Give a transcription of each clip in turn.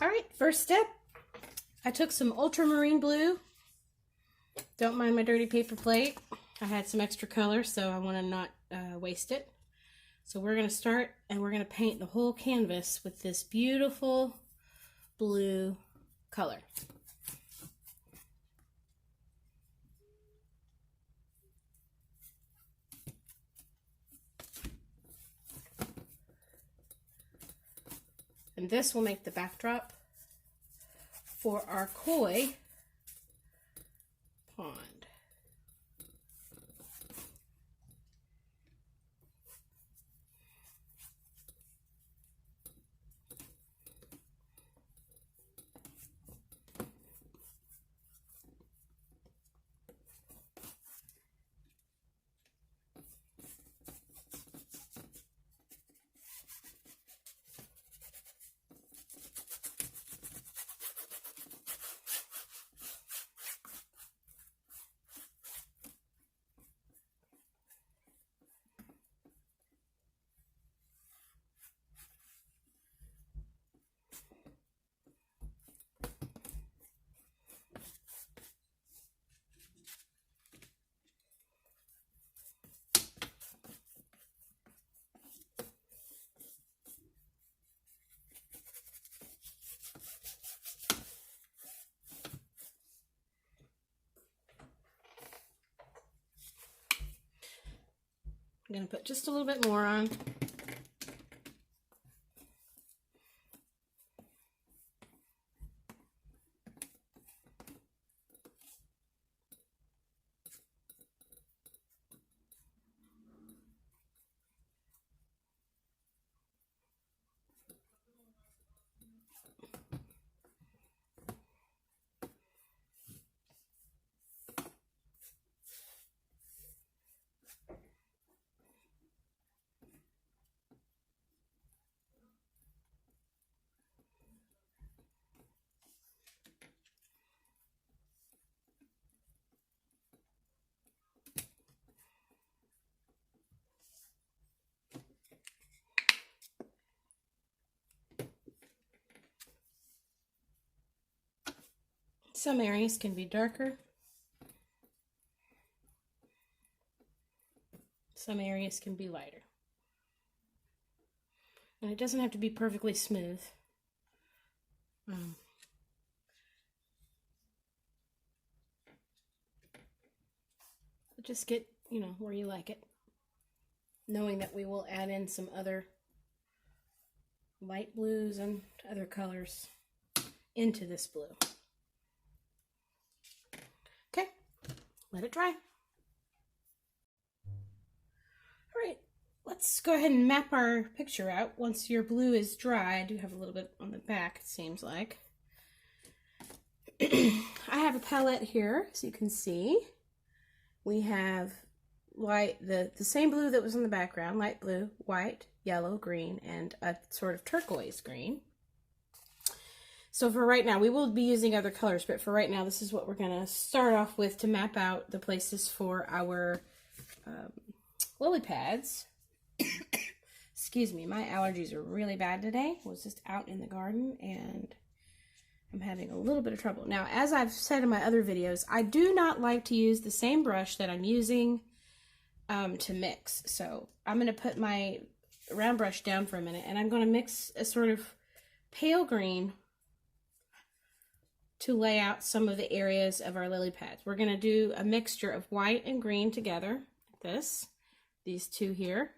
All right, first step, I took some ultramarine blue. Don't mind my dirty paper plate. I had some extra color, so I want to not waste it. So we're going to start, and we're going to paint the whole canvas with this beautiful blue color. And this will make the backdrop for our koi pond. I'm going to put just a little bit more on. Some areas can be darker. Some areas can be lighter. And it doesn't have to be perfectly smooth. Just get, where you like it. Knowing that we will add in some other light blues and other colors into this blue. Okay, let it dry. All right, let's go ahead and map our picture out. Once your blue is dry, I do have a little bit on the back, it seems like. I have a palette here, so you can see. We have the same blue that was in the background, light blue, white, yellow, green, and a sort of turquoise green. So for right now, we will be using other colors, but for right now, this is what we're going to start off with to map out the places for our lily pads. Excuse me, my allergies are really bad today. I was just out in the garden and I'm having a little bit of trouble. Now, as I've said in my other videos, I do not like to use the same brush that I'm using to mix. So I'm going to put my round brush down for a minute and I'm going to mix a sort of pale green to lay out some of the areas of our lily pads. We're going to do a mixture of white and green together, like these two here,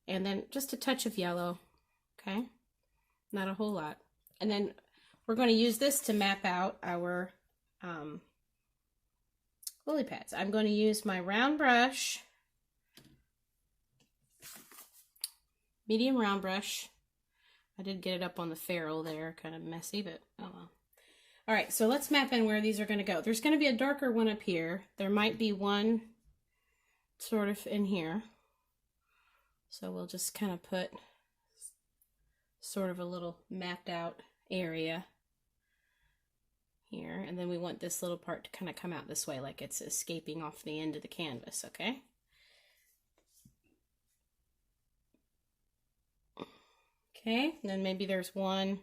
and then just a touch of yellow, okay? Not a whole lot. And then we're going to use this to map out our lily pads. I'm going to use my round brush, medium round brush. I did get it up on the ferrule there, kind of messy, but oh well. All right, so let's map in where these are going to go. There's going to be a darker one up here. There might be one sort of in here. So we'll just kind of put sort of a little mapped out area here, and then we want this little part to kind of come out this way like it's escaping off the end of the canvas, okay? Okay, and then maybe there's one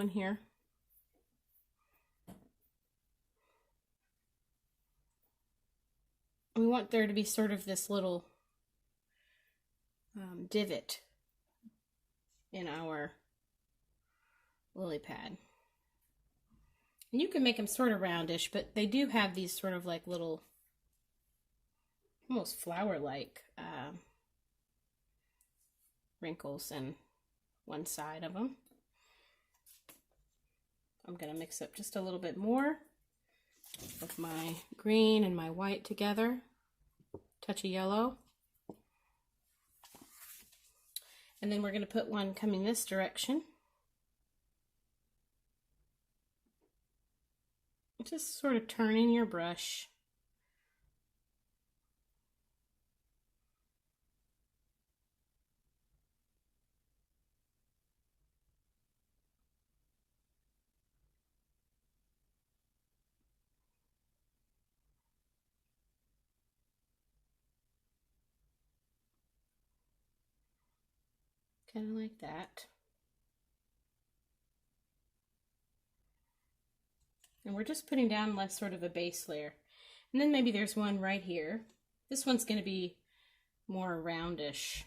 here. We want there to be sort of this little divot in our lily pad. And you can make them sort of roundish, but they do have these sort of like little, almost flower-like wrinkles in one side of them. I'm going to mix up just a little bit more of my green and my white together. Touch of yellow. And then we're going to put one coming this direction. Just sort of turning your brush. Kind of like that. And we're just putting down like sort of a base layer. And then maybe there's one right here. This one's going to be more roundish.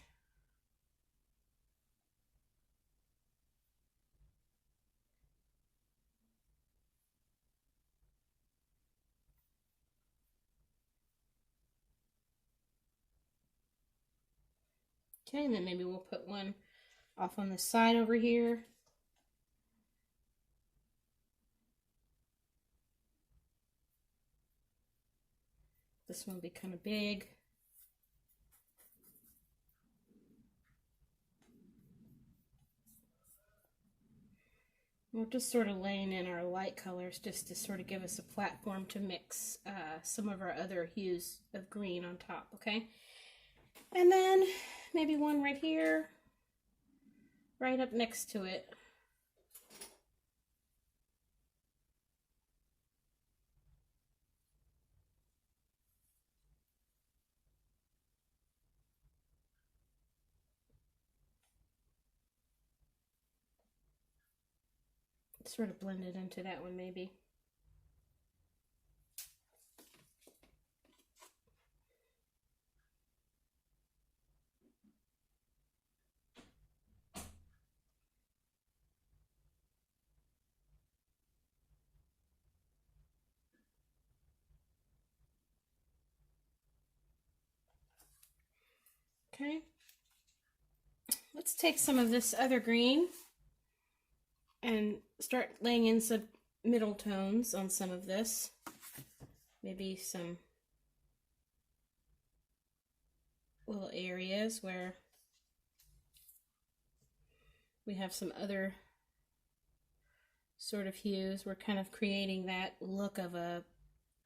Okay, and then maybe we'll put one off on the side over here. This one will be kind of big. We're just sort of laying in our light colors just to sort of give us a platform to mix some of our other hues of green on top, okay? And then maybe one right here, right up next to it. Sort of blend it into that one maybe. Okay, let's take some of this other green and start laying in some middle tones on some of this. Maybe some little areas where we have some other sort of hues. We're kind of creating that look of a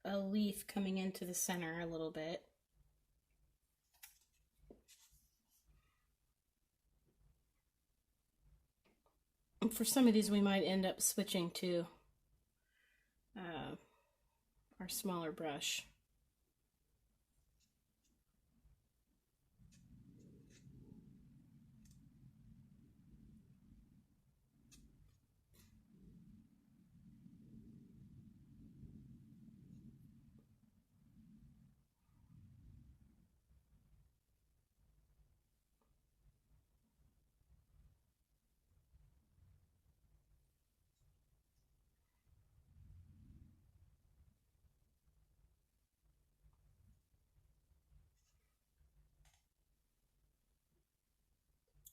leaf coming into the center a little bit. And for some of these we might end up switching to our smaller brush.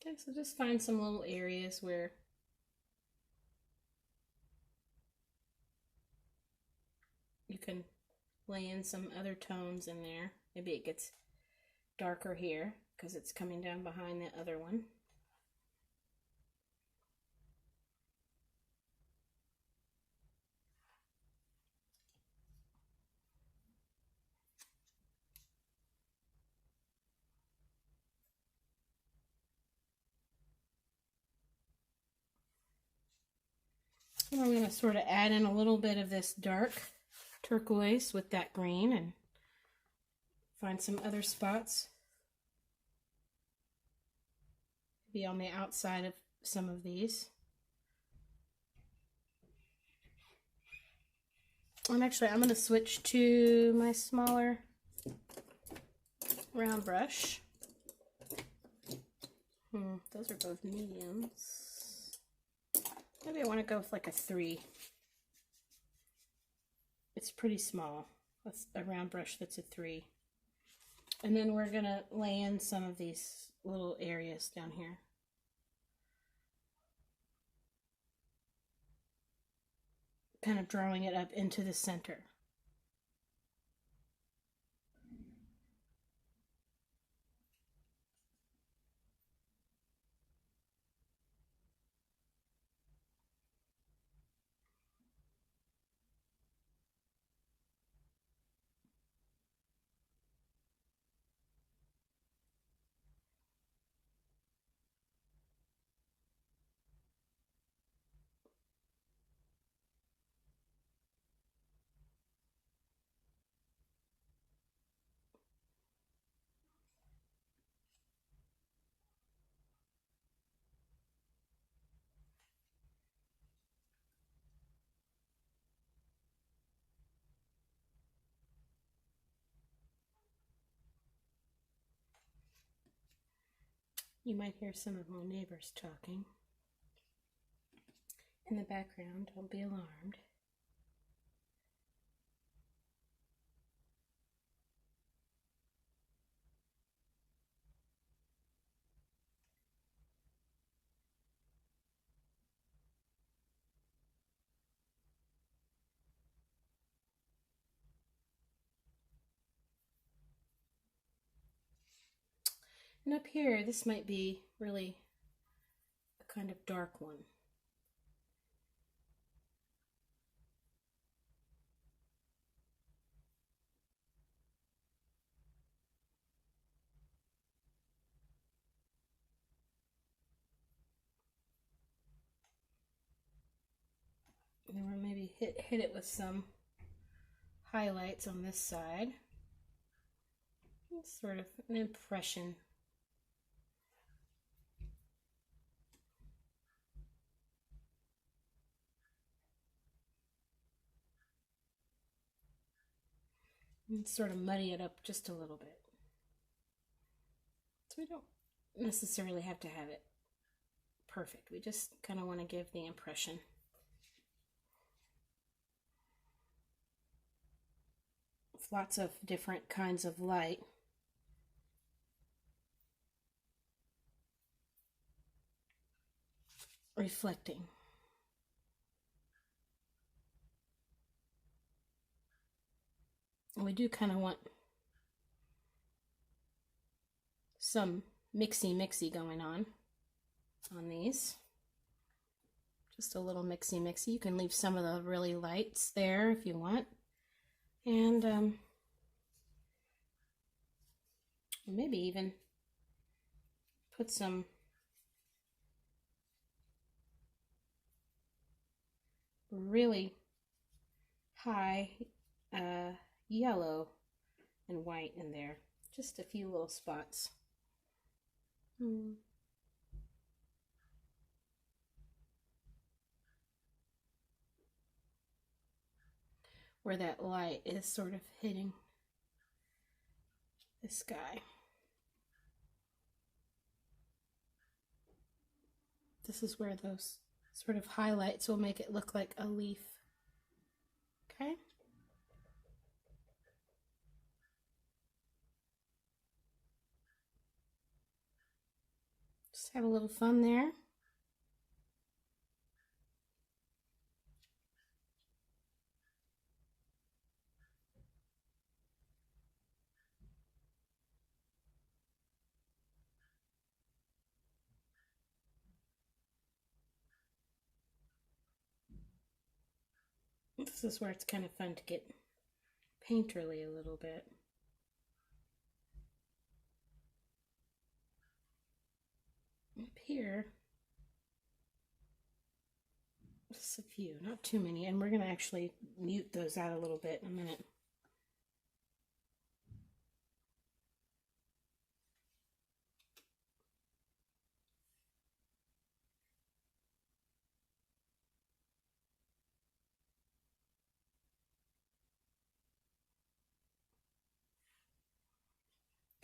Okay, so just find some little areas where you can lay in some other tones in there. Maybe it gets darker here because it's coming down behind the other one. And I'm going to sort of add in a little bit of this dark turquoise with that green and find some other spots. be on the outside of some of these. And actually, I'm going to switch to my smaller round brush. Those are both mediums. Maybe I want to go with like a 3. It's pretty small. That's a round brush that's a 3. And then we're going to lay in some of these little areas down here. Kind of drawing it up into the center. You might hear some of my neighbors talking in the background. Don't be alarmed. And up here, this might be really a kind of dark one. And then we'll maybe hit it with some highlights on this side. It's sort of an impression. And sort of muddy it up just a little bit. So we don't necessarily have to have it perfect. We just kind of want to give the impression. With lots of different kinds of light. Reflecting. And we do kind of want some mixy going on these. Just a little mixy. You can leave some of the really lights there if you want. And maybe even put some really high yellow and white in there. Just a few little spots. Where that light is sort of hitting the sky. This is where those sort of highlights will make it look like a leaf. Okay? Just have a little fun there. This is where it's kind of fun to get painterly a little bit. Up here, just a few, not too many, and we're going to actually mute those out a little bit in a minute.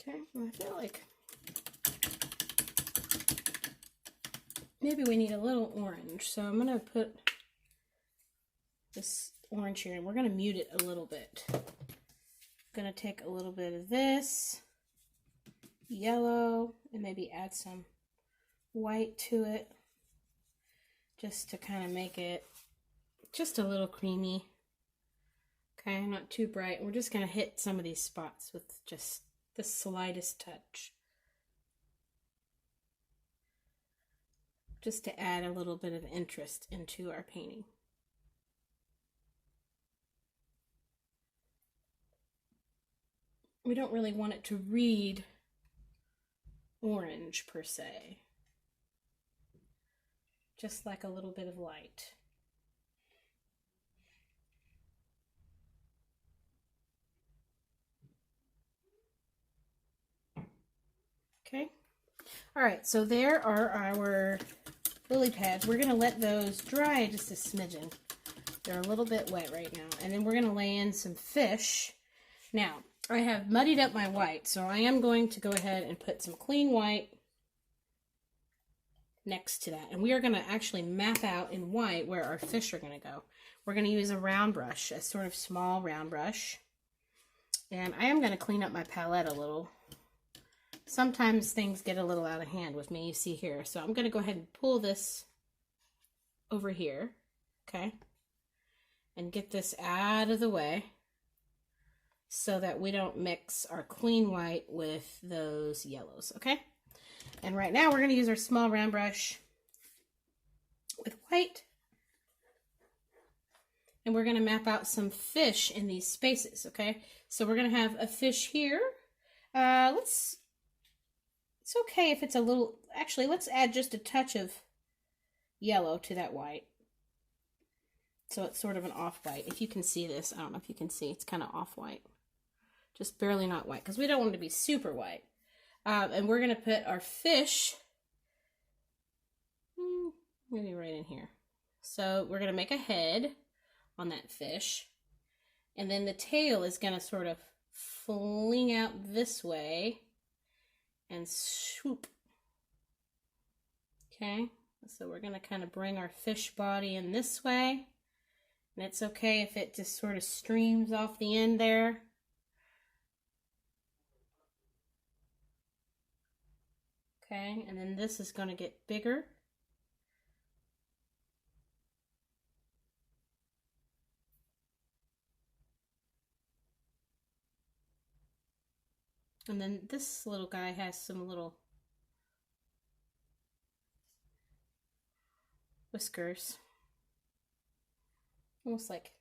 Okay, I feel like maybe we need a little orange. So I'm going to put this orange here and we're going to mute it a little bit. I'm going to take a little bit of this yellow and maybe add some white to it just to kind of make it just a little creamy. Okay, not too bright. We're just going to hit some of these spots with just the slightest touch. Just to add a little bit of interest into our painting. We don't really want it to read orange per se. Just like a little bit of light. Okay. All right, so there are our lily pads. We're going to let those dry just a smidgen. They're a little bit wet right now. And then we're going to lay in some fish. Now, I have muddied up my white, so I am going to go ahead and put some clean white next to that. And we are going to actually map out in white where our fish are going to go. We're going to use a round brush, a sort of small round brush. And I am going to clean up my palette a little. Sometimes things get a little out of hand with me, you see here. So I'm going to go ahead and pull this over here, okay? And get this out of the way so that we don't mix our clean white with those yellows, okay? And right now we're going to use our small round brush with white. And we're going to map out some fish in these spaces, okay? So we're going to have a fish here. It's okay if it's a little, actually, let's add just a touch of yellow to that white. So it's sort of an off-white. If you can see this, I don't know if you can see, it's kind of off-white. Just barely not white, because we don't want it to be super white. And we're going to put our fish, maybe right in here. So we're going to make a head on that fish. And then the tail is going to sort of fling out this way and swoop. Okay, so we're going to kind of bring our fish body in this way. And it's okay if it just sort of streams off the end there. Okay, and then this is going to get bigger. And then this little guy has some little whiskers. Almost like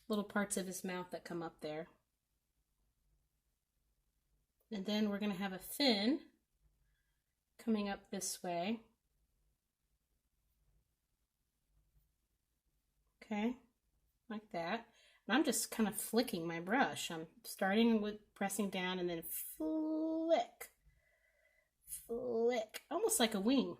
little parts of his mouth that come up there. And then we're going to have a fin coming up this way. Okay, like that. And I'm just kind of flicking my brush. I'm starting with pressing down and then flick, flick, almost like a wing.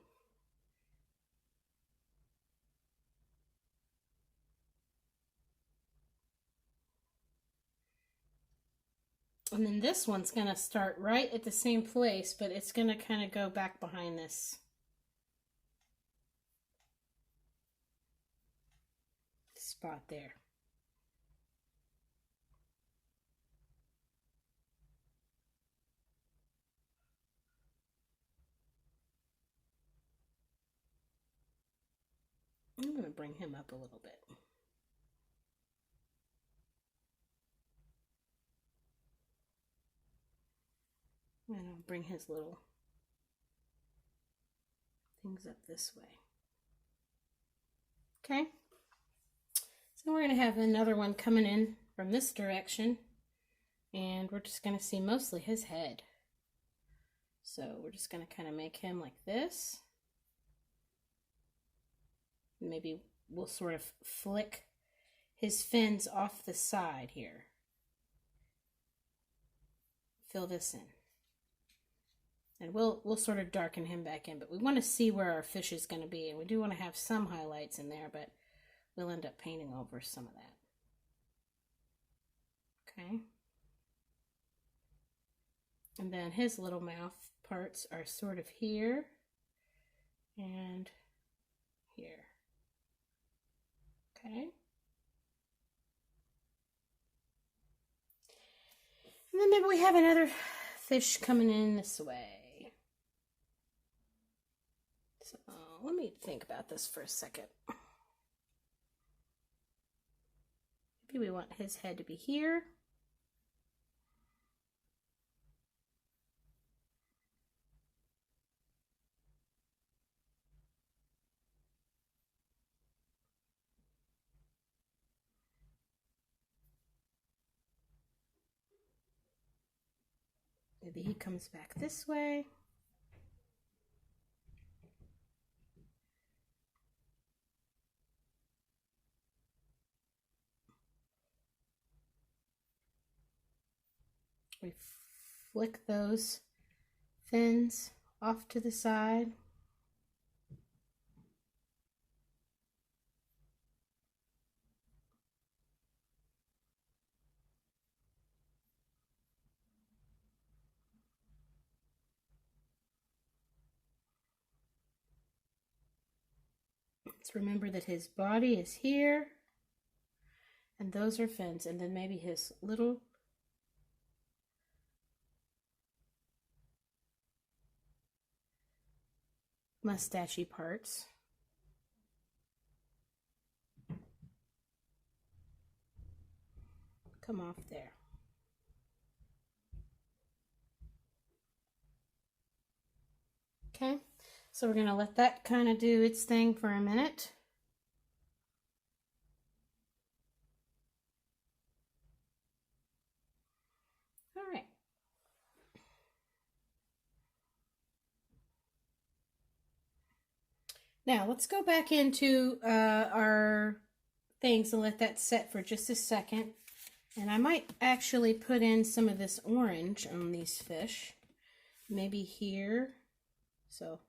And then this one's going to start right at the same place, but it's going to kind of go back behind this spot there. I'm going to bring him up a little bit. And I'll bring his little things up this way. Okay. So we're going to have another one coming in from this direction. And we're just going to see mostly his head. So we're just going to kind of make him like this. Maybe we'll sort of flick his fins off the side here. Fill this in. And we'll sort of darken him back in, but we want to see where our fish is going to be, and we do want to have some highlights in there, but we'll end up painting over some of that. Okay. And then his little mouth parts are sort of here and here. Okay. And then maybe we have another fish coming in this way. So let me think about this for a second. Maybe we want his head to be here. Maybe he comes back this way. We flick those fins off to the side. Let's remember that his body is here, and those are fins, and then maybe his little mustachy parts. Come off there. Okay, so we're going to let that kind of do its thing for a minute. All right. Now let's go back into our things and let that set for just a second. And I might actually put in some of this orange on these fish, maybe here. So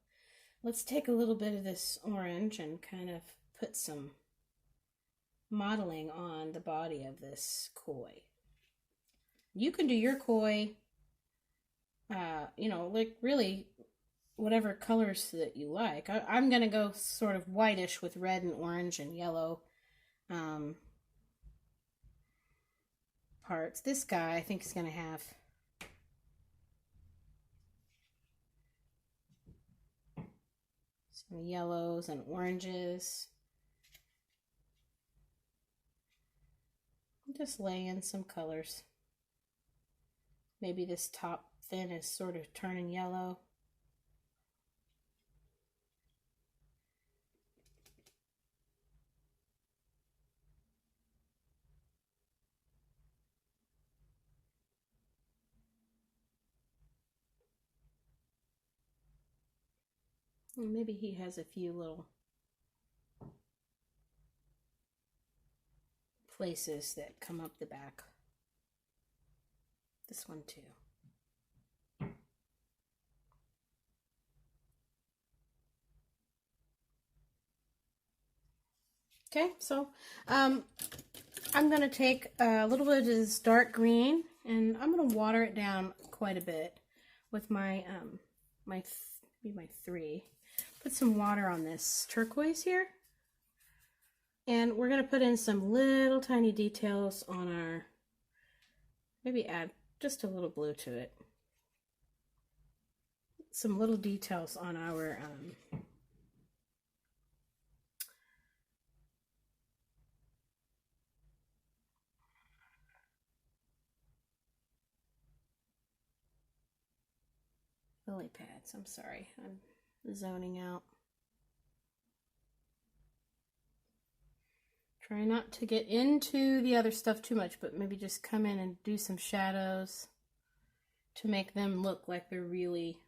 let's take a little bit of this orange and kind of put some modeling on the body of this koi. You can do your koi, you know, like really whatever colors that you like. I'm going to go sort of whitish with red and orange and yellow parts. This guy, I think, is going to have some yellows and oranges. Just lay in some colors. Maybe this top fin is sort of turning yellow. And maybe he has a few little places that come up the back. This one too. Okay, so I'm going to take a little bit of this dark green and I'm going to water it down quite a bit with my my 3. Put some water on this turquoise here. And we're going to put in some little tiny details on our, maybe add just a little blue to it. Some little details on our lily pads. I'm sorry, I'm zoning out. Try not to get into the other stuff too much, but maybe just come in and do some shadows to make them look like they're really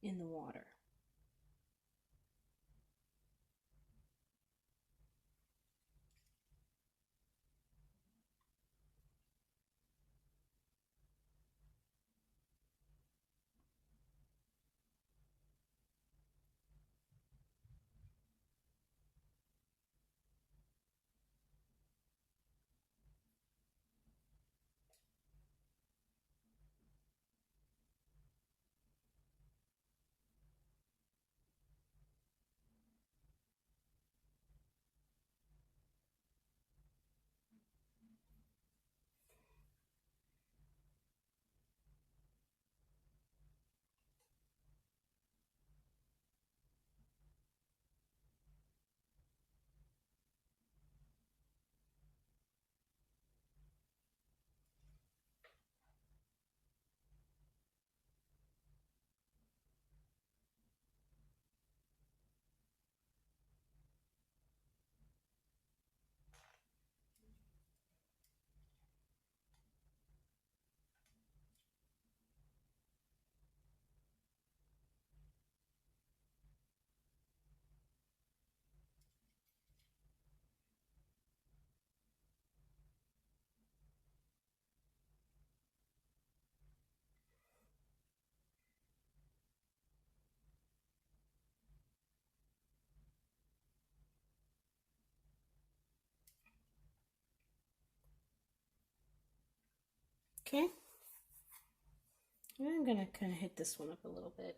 in the water. Okay. I'm going to kind of hit this one up a little bit.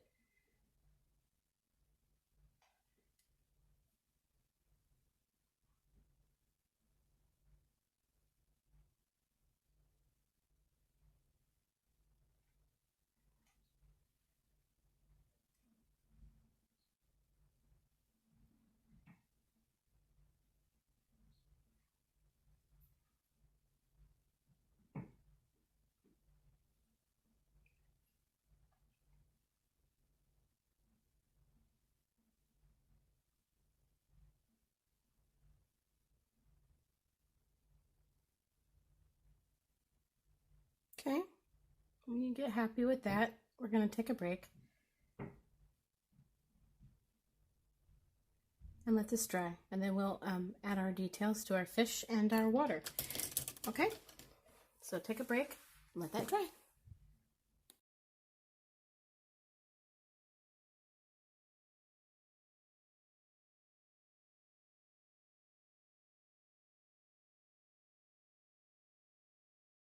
Okay, when you get happy with that, we're going to take a break and let this dry, and then we'll add our details to our fish and our water. Okay, so take a break and let that dry.